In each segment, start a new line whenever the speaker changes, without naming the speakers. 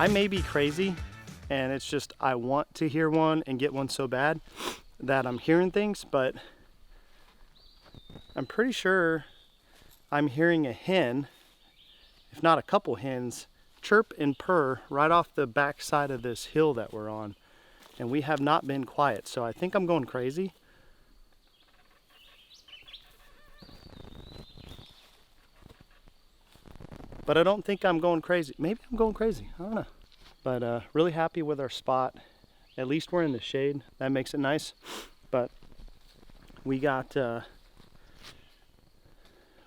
I may be crazy, and it's just I want to hear one and get one so bad that I'm hearing things, but I'm pretty sure I'm hearing a hen, if not a couple hens, chirp and purr right off the back side of this hill that we're on. And we have not been quiet, so I think I'm going crazy. But I don't think I'm going crazy. Maybe I'm going crazy, I don't know. But really happy with our spot. At least we're in the shade, that makes it nice. But we got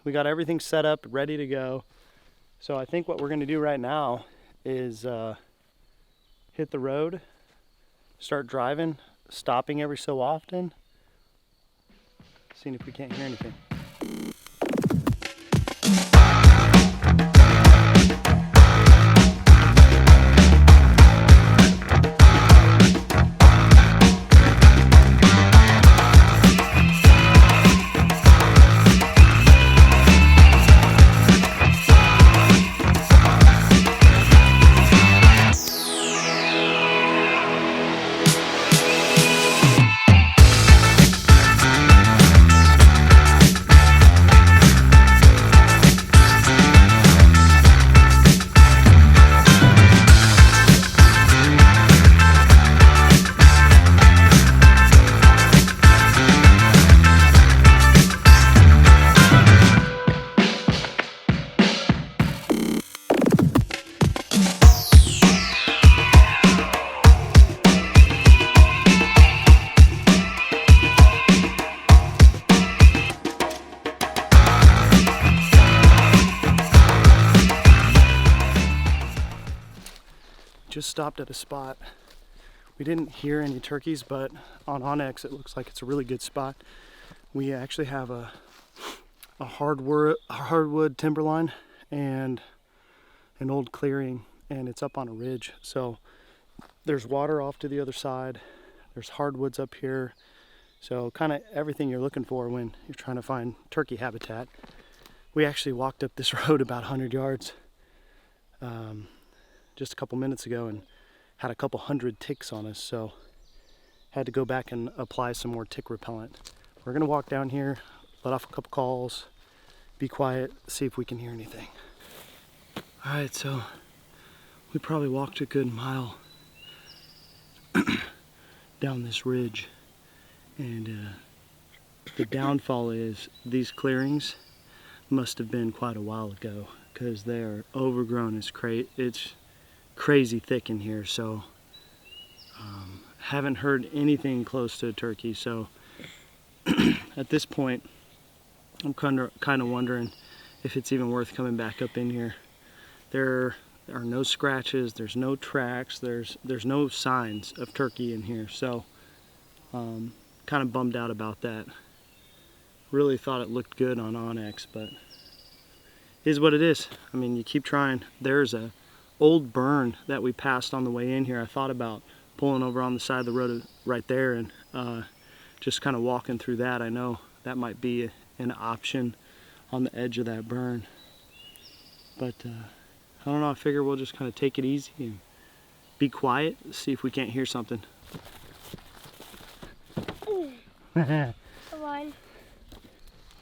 everything set up, ready to go. So I think what we're gonna do right now is hit the road, start driving, stopping every so often, seeing if we can't hear anything. Just stopped at a spot. We didn't hear any turkeys, but on Onyx it looks like it's a really good spot. We actually have a hardwood timberline and an old clearing, and it's up on a ridge. So there's water off to the other side. There's hardwoods up here. So kind of everything you're looking for when you're trying to find turkey habitat. We actually walked up this road about 100 yards just a couple minutes ago and had a couple hundred ticks on us, so had to go back and apply some more tick repellent. We're gonna walk down here, let off a couple calls, be quiet, see if we can hear anything. All right, so we probably walked a good mile down this ridge, and the downfall is these clearings must have been quite a while ago, because they are overgrown. It's crazy thick in here, so haven't heard anything close to a turkey. So at this point I'm kind of wondering if it's even worth coming back up in here. There are no scratches, there's no tracks, there's no signs of turkey in here, so kind of bummed out about that. Really thought it looked good on Onyx, but it is what it is. I mean, you keep trying. There's a old burn that we passed on the way in here. I thought about pulling over on the side of the road right there and just kind of walking through that. I know that might be an option on the edge of that burn, but I don't know. I figure we'll just kind of take it easy and be quiet, see if we can't hear something.
Come on.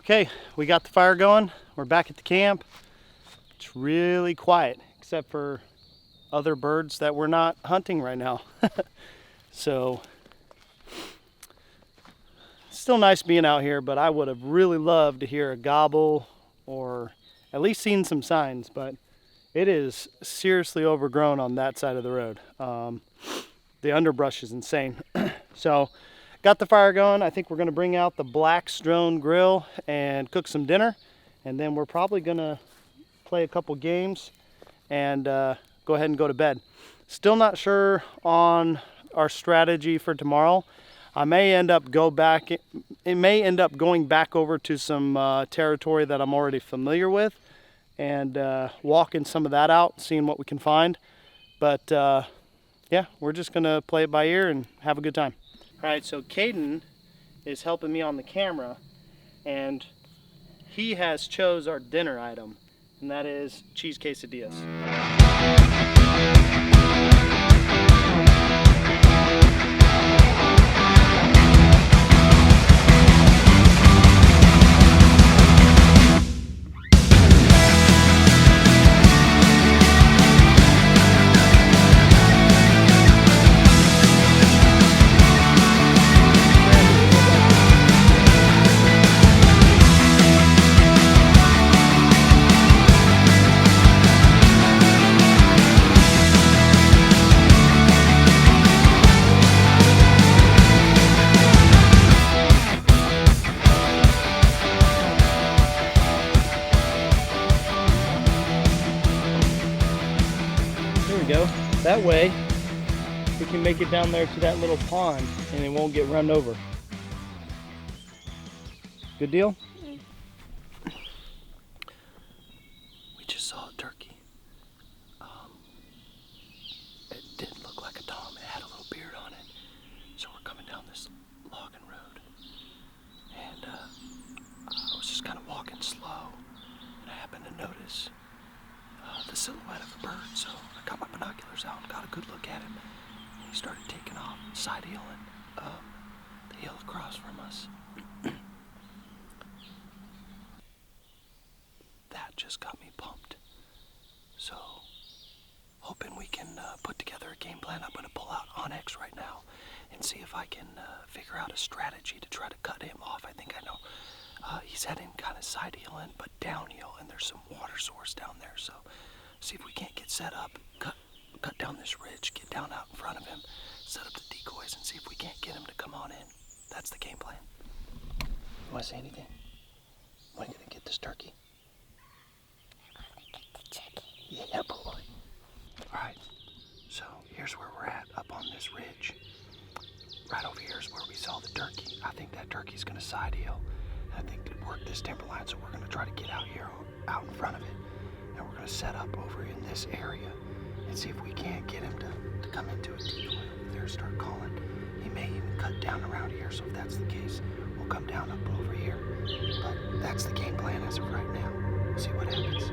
Okay, we got the fire going. We're back at the camp. It's really quiet, except for other birds that we're not hunting right now. So, still nice being out here, but I would have really loved to hear a gobble or at least seen some signs, but it is seriously overgrown on that side of the road. The underbrush is insane. So, got the fire going. I think we're gonna bring out the Black Stone grill and cook some dinner, and then we're probably gonna play a couple games and go ahead and go to bed. Still not sure on our strategy for tomorrow. I may end up going back over to some territory that I'm already familiar with and walking some of that out, seeing what we can find. But yeah, we're just gonna play it by ear and have a good time. All right, so Caden is helping me on the camera, and he has chose our dinner item, and that is cheese quesadillas. That way, we can make it down there to that little pond and it won't get run over. Good deal? We just saw a turkey. It didn't look like a tom. It had a little beard on it. So we're coming down this logging road. And I was just kind of walking slow. And I happened to notice the silhouette of a bird. So I got my binoculars out and got a good look at him. And he started taking off, side heeling the hill across from us. That just got me pumped. So, hoping we can put together a game plan. I'm going to pull out Onyx right now and see if I can figure out a strategy to try to cut him off. I think I know. He's heading kind of side heeling, but downhill, and there's some water source down there. So, see if we can't get set up, cut down this ridge, get down out in front of him, set up the decoys, and see if we can't get him to come on in. That's the game plan. You want to say anything? Am I going to get this turkey? Yeah, boy. Alright, so here's where we're at, up on this ridge. Right over here is where we saw the turkey. I think that turkey's gonna side heel. I think to work this timberline, so we're gonna try to get out here, out in front of it. And we're gonna set up over in this area and see if we can't get him to come into a decoy over there and start calling. He may even cut down around here, so if that's the case, we'll come down up over here. But that's the game plan as of right now. We'll see what happens.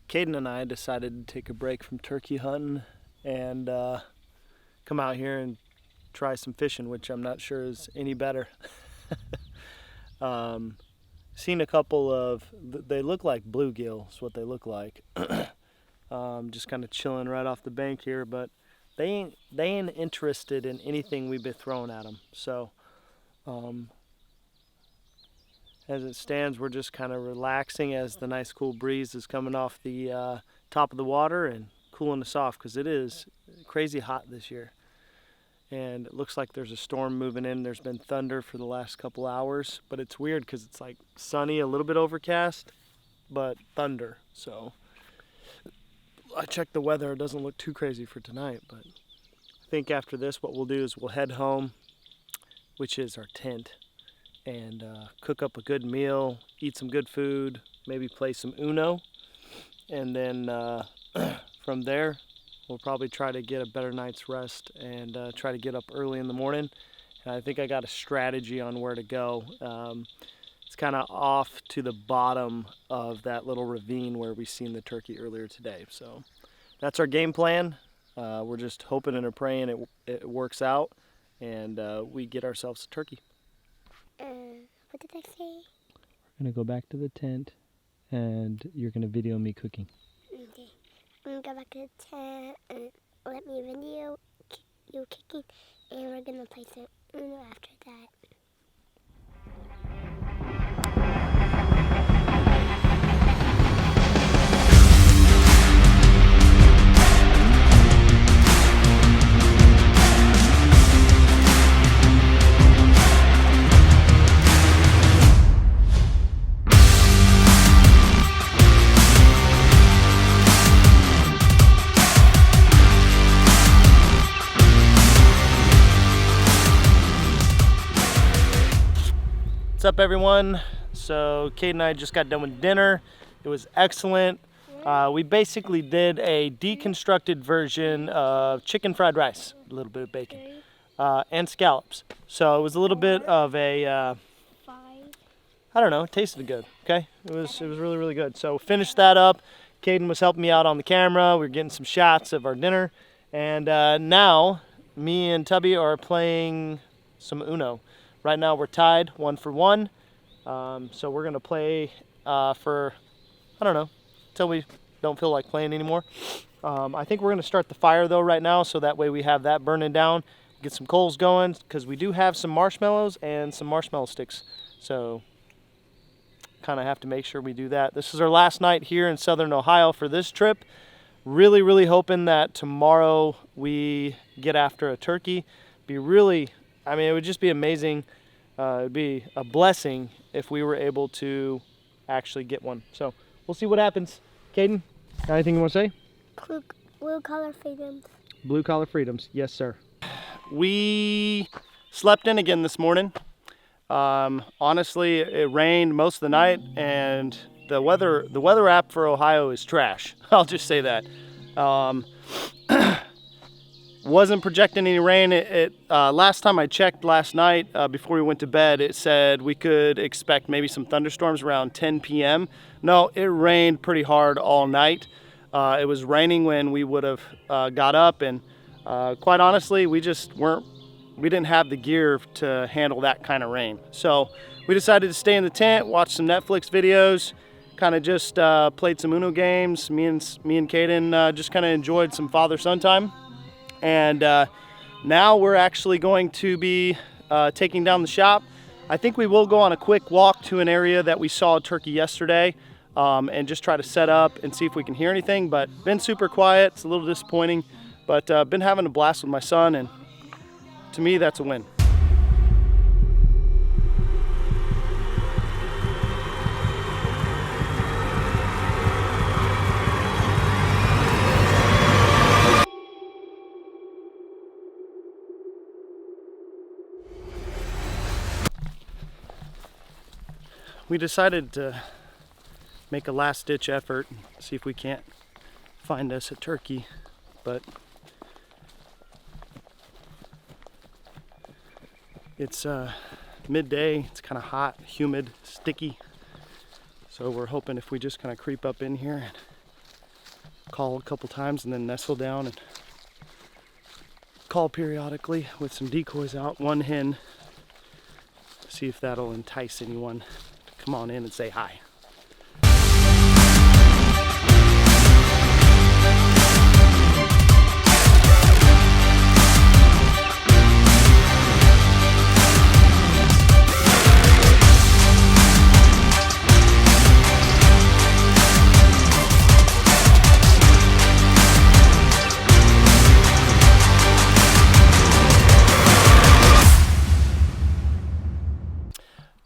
Caden and I decided to take a break from turkey hunting and come out here and try some fishing, which I'm not sure is any better. Seen a couple of, they look like bluegill is what they look like. Just kind of chilling right off the bank here, but they ain't interested in anything we've been throwing at them. So as it stands, we're just kind of relaxing as the nice cool breeze is coming off the top of the water and cooling us off, because it is crazy hot this year. And it looks like there's a storm moving in. There's been thunder for the last couple hours, but it's weird because it's like sunny, a little bit overcast, but thunder. So I checked the weather. It doesn't look too crazy for tonight, but I think after this what we'll do is we'll head home, which is our tent, and cook up a good meal, eat some good food, maybe play some Uno, and then from there we'll probably try to get a better night's rest and try to get up early in the morning. And I think I got a strategy on where to go. It's kind of off to the bottom of that little ravine where we seen the turkey earlier today. So that's our game plan. We're just hoping and praying it works out and we get ourselves a turkey.
What did I say?
We're gonna go back to the tent and you're gonna video me cooking.
Okay. I'm gonna go back to the tent and let me video you kicking, and we're gonna play some Uno after that.
What's up, everyone? So Kate and I just got done with dinner. It was excellent. We basically did a deconstructed version of chicken fried rice, a little bit of bacon, and scallops. So it was a little bit of a, I don't know, it tasted good, okay? It was really, really good. So finished that up. Caden was helping me out on the camera. We were getting some shots of our dinner. And now me and Tubby are playing some Uno. Right now we're tied 1-1. So we're gonna play for, I don't know, until we don't feel like playing anymore. I think we're gonna start the fire though right now, so that way we have that burning down, get some coals going, because we do have some marshmallows and some marshmallow sticks. So kind of have to make sure we do that. This is our last night here in Southern Ohio for this trip. Really, really hoping that tomorrow we get after a turkey. Be really, I mean, it would just be amazing. It'd be a blessing if we were able to actually get one. So we'll see what happens. Caden, got anything you want to say?
Blue collar freedoms.
Blue collar freedoms, yes sir. We slept in again this morning. Honestly, it rained most of the night, and the weather app for Ohio is trash. I'll just say that. Wasn't projecting any rain. Last time I checked last night before we went to bed, it said we could expect maybe some thunderstorms around 10 p.m. No, it rained pretty hard all night. It was raining when we would have got up, and quite honestly, we didn't have the gear to handle that kind of rain. So we decided to stay in the tent, watch some Netflix videos, kind of just played some Uno games. Me and Caden just kind of enjoyed some father-son time. And now we're actually going to be taking down the shop. I think we will go on a quick walk to an area that we saw a turkey yesterday, and just try to set up and see if we can hear anything. But been super quiet. It's a little disappointing, but been having a blast with my son, and to me, that's a win. We decided to make a last-ditch effort and see if we can't find us a turkey, but it's midday. It's kind of hot, humid, sticky. So we're hoping if we just kind of creep up in here and call a couple times and then nestle down and call periodically with some decoys out, one hen, see if that'll entice anyone to come on in and say hi.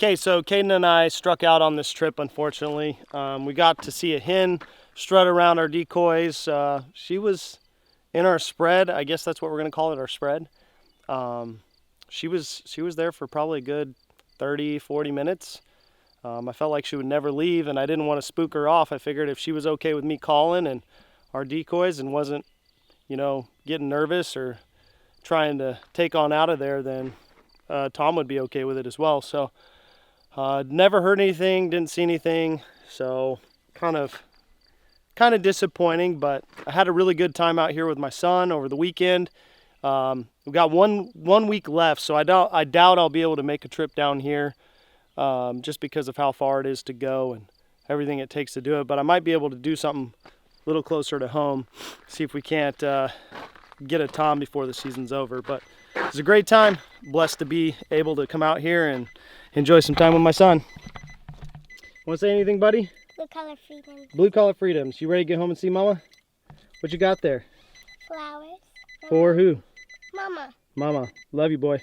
Okay, so Caden and I struck out on this trip, unfortunately. We got to see a hen strut around our decoys. She was in our spread. I guess that's what we're gonna call it, our spread. She was there for probably a good 30, 40 minutes. I felt like she would never leave, and I didn't want to spook her off. I figured if she was okay with me calling and our decoys and wasn't, you know, getting nervous or trying to take on out of there, then Tom would be okay with it as well. So never heard anything, didn't see anything, so kind of disappointing, but I had a really good time out here with my son over the weekend. We've got one week left, so I doubt I'll be able to make a trip down here, just because of how far it is to go and everything it takes to do it, but I might be able to do something a little closer to home, see if we can't get a Tom before the season's over. But it's a great time, blessed to be able to come out here and enjoy some time with my son. Want to say anything, buddy?
Blue collar freedoms.
Blue collar freedoms. You ready to get home and see Mama? What you got there?
Flowers.
For who?
Mama.
Mama. Love you, boy.